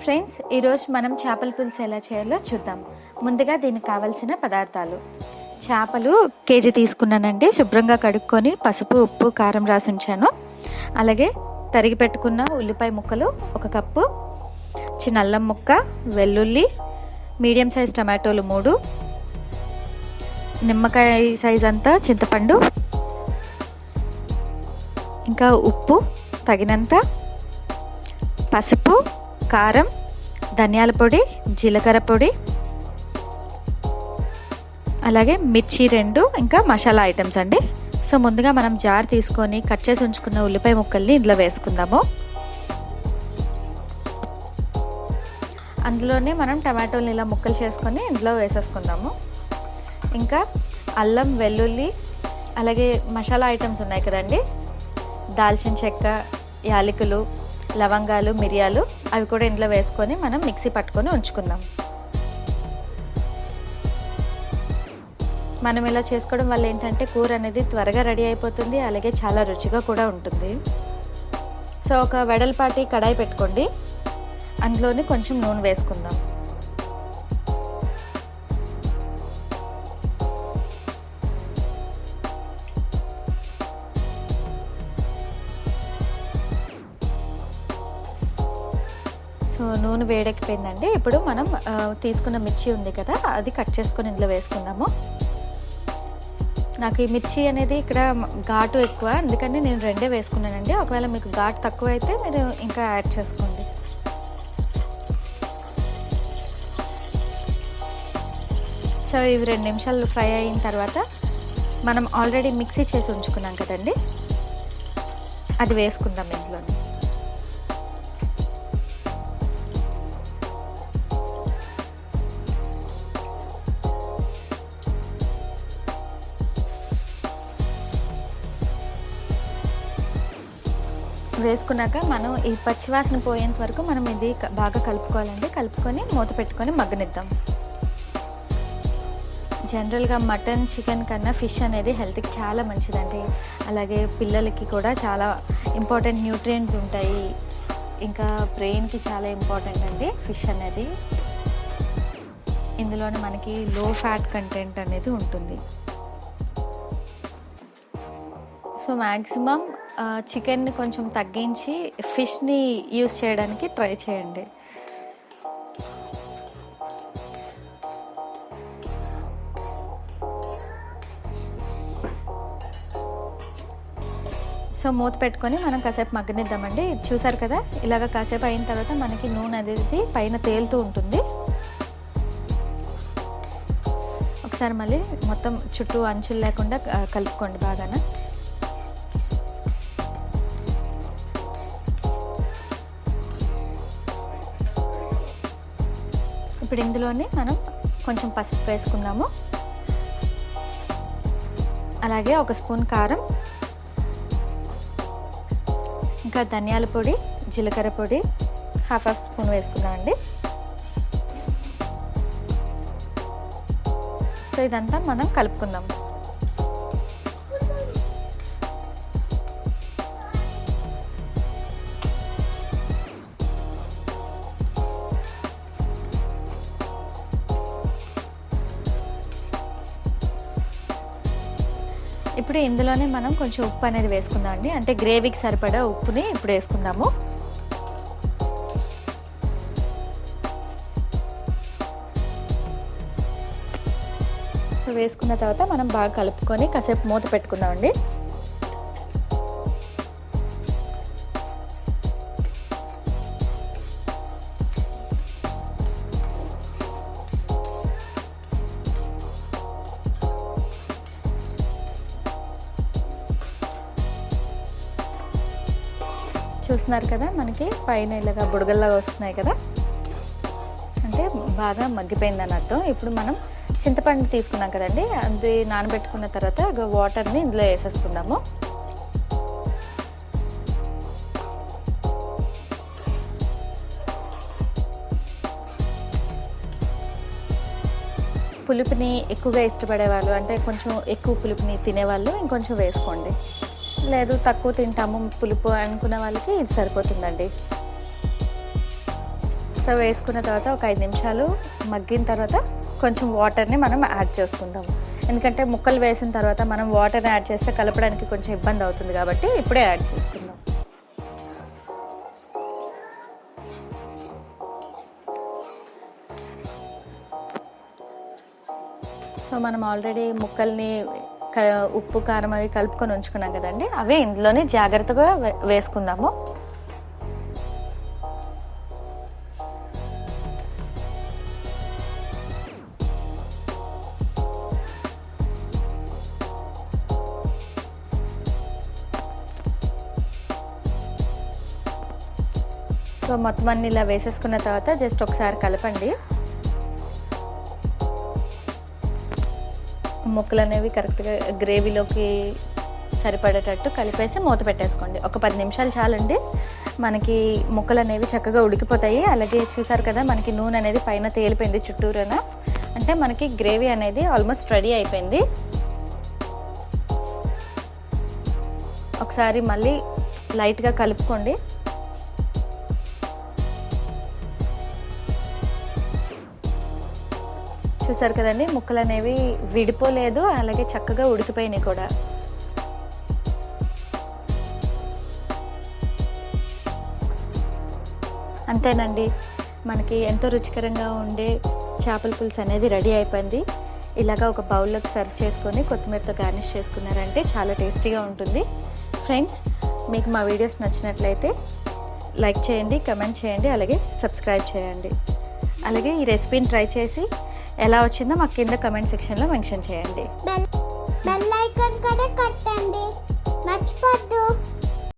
Friends, ఈరోజు మనం చేపల పులుసు ఎలా చేయాలో చూద్దాం. ముందుగా దీనికి కావాల్సిన పదార్థాలు: చేపలు కేజీ తీసుకున్నానండి. శుభ్రంగా కడుక్కొని పసుపు, ఉప్పు, కారం రాసి ఉంచాను. అలాగే తరిగి పెట్టుకున్న ఉల్లిపాయ ముక్కలు 1 కప్పు, చిన్న అల్లం ముక్క, వెల్లుల్లి, మీడియం సైజ్ టమాటోలు 3, నిమ్మకాయ సైజ్ అంతా చింతపండు, ఇంకా ఉప్పు తగినంత, పసుపు, కారం, ధనియాల పొడి, జీలకర్ర పొడి, అలాగే మిర్చి 2, ఇంకా మసాలా ఐటమ్స్ అండి. సో ముందుగా మనం జార్ తీసుకొని కట్ చేసి ఉంచుకున్న ఉల్లిపాయ ముక్కల్ని ఇందులో వేసుకుందాము. అందులోనే మనం టమాటోని ఇలా ముక్కలు చేసుకొని ఇందులో వేసేసుకుందాము. ఇంకా అల్లం, వెల్లుల్లి, అలాగే మసాలా ఐటమ్స్ ఉన్నాయి కదండి, దాల్చిన చెక్క, యాలకులు, లవంగాలు, మిరియాలు, అవి కూడా ఇందులో వేసుకొని మనం మిక్సీ పట్టుకొని ఉంచుకుందాం. మనం ఇలా చేసుకోవడం వల్ల ఏంటంటే కూర అనేది త్వరగా రెడీ అయిపోతుంది, అలాగే చాలా రుచిగా కూడా ఉంటుంది. సో ఒక వెడల్పాటి కడాయి పెట్టుకోండి. అందులోని కొంచెం నూనె వేసుకుందాం. సో నూనె వేడెక్కిపోయిందండి. ఇప్పుడు మనం తీసుకున్న మిర్చి ఉంది కదా, అది కట్ చేసుకొని ఇందులో వేసుకుందాము. నాకు ఈ మిర్చి అనేది ఇక్కడ ఘాటు ఎక్కువ, అందుకని నేను 2 వేసుకున్నానండి. ఒకవేళ మీకు ఘాటు తక్కువ అయితే మీరు ఇంకా యాడ్ చేసుకోండి. సో ఇవి 2 నిమిషాలు ఫ్రై అయిన తర్వాత మనం ఆల్రెడీ మిక్సీ చేసి ఉంచుకున్నాం కదండి, అది వేసుకుందాం ఇందులో. వేసుకున్నాక మనం ఈ పచ్చివాసన పోయేంత వరకు మనం ఇది బాగా కలుపుకోవాలండి. కలుపుకొని మూత పెట్టుకొని మగ్గనిద్దాం. జనరల్గా మటన్, చికెన్ కన్నా ఫిష్ అనేది హెల్త్కి చాలా మంచిదండి. అలాగే పిల్లలకి కూడా చాలా ఇంపార్టెంట్ న్యూట్రియంట్స్ ఉంటాయి. ఇంకా బ్రెయిన్కి చాలా ఇంపార్టెంట్ అండి ఫిష్ అనేది. ఇందులోనే మనకి లో ఫ్యాట్ కంటెంట్ అనేది ఉంటుంది. సో మ్యాక్సిమం చికెన్ని కొంచెం తగ్గించి ఫిష్ని యూస్ చేయడానికి ట్రై చేయండి. సో మూత పెట్టుకొని మనం కాసేపు మగ్గనిద్దామండి. చూసారు కదా, ఇలాగ కాసేపు అయిన తర్వాత మనకి నూనె అనేది పైన తేలుతూ ఉంటుంది. ఒకసారి మళ్ళీ మొత్తం చుట్టూ అంచులు లేకుండా కలుపుకోండి బాగానే. ఇప్పుడు ఇందులోనే మనం కొంచెం పసుపు వేసుకుందాము. అలాగే 1 స్పూన్ కారం, ఇంకా ధనియాల పొడి, జీలకర్ర పొడి 1/2 స్పూన్ వేసుకున్నామండి. సో ఇదంతా మనం కలుపుకుందాం. ఇప్పుడు ఇందులోనే మనం కొంచెం ఉప్పు అనేది వేసుకుందాం అండి. అంటే గ్రేవీకి సరిపడా ఉప్పుని ఇప్పుడు వేసుకుందాము. వేసుకున్న తర్వాత మనం బాగా కలుపుకొని కాసేపు మూత పెట్టుకుందామండి. చూస్తున్నారు కదా, మనకి పైన ఇలాగా బుడగల్లాగా వస్తున్నాయి కదా, అంటే బాగా మగ్గిపోయిందని అర్థం. ఇప్పుడు మనం చింతపండు తీసుకున్నాం కదండి, అది నానబెట్టుకున్న తర్వాత వాటర్ని ఇందులో వేసేసుకుందాము. పులుపుని ఎక్కువగా ఇష్టపడేవాళ్ళు, అంటే కొంచెం ఎక్కువ పులుపుని తినేవాళ్ళు ఇంకొంచెం వేసుకోండి. లేదు తక్కువ తింటాము పులుపు అనుకునే వాళ్ళకి ఇది సరిపోతుందండి. సో వేసుకున్న తర్వాత ఒక 5 నిమిషాలు మగ్గిన తర్వాత కొంచెం వాటర్ని మనం యాడ్ చేసుకుందాం. ఎందుకంటే ముక్కలు వేసిన తర్వాత మనం వాటర్ని యాడ్ చేస్తే కలపడానికి కొంచెం ఇబ్బంది అవుతుంది కాబట్టి ఇప్పుడే యాడ్ చేసుకుందాం. సో మనం ఆల్రెడీ ముక్కల్ని ఉప్పు కారం అవి కలుపుకొని ఉంచుకున్నాం కదండి, అవే ఇందులోనే జాగ్రత్తగా వేసుకుందాము. సో మొత్తం అన్ని ఇలా వేసేసుకున్న తర్వాత జస్ట్ ఒకసారి కలపండి. ముక్కలు అనేవి కరెక్ట్గా గ్రేవీలోకి సరిపడేటట్టు కలిపేసి మూత పెట్టేసుకోండి. ఒక 10 నిమిషాలు చాలండి, మనకి ముక్కలు అనేవి చక్కగా ఉడికిపోతాయి. అలాగే చూసారు కదా మనకి నూనె అనేది పైన తేలిపోయింది చుట్టూరున, అంటే మనకి గ్రేవీ అనేది ఆల్మోస్ట్ రెడీ అయిపోయింది. ఒకసారి మళ్ళీ లైట్గా కలుపుకోండి. చూసారు కదండి ముక్కలు అనేవి విడిపోలేదు, అలాగే చక్కగా ఉడికిపోయినాయి కూడా. అంతేనండి, మనకి ఎంతో రుచికరంగా ఉండే చేపల పులుసు అనేది రెడీ అయిపోయింది. ఇలాగా ఒక బౌల్లోకి సర్వ్ చేసుకొని కొత్తిమీరతో గార్నిష్ చేసుకున్నారంటే చాలా టేస్టీగా ఉంటుంది. ఫ్రెండ్స్, మీకు మా వీడియోస్ నచ్చినట్లయితే లైక్ చేయండి, కమెంట్ చేయండి, అలాగే సబ్స్క్రైబ్ చేయండి. అలాగే ఈ రెసిపీని ట్రై చేసి ఎలా వచ్చిందో మాకు కింద కమెంట్ సెక్షన్లో మెన్షన్ చేయండి. బెల్ ఐకాన్ కూడా కొట్టండి, మర్చిపోద్దు.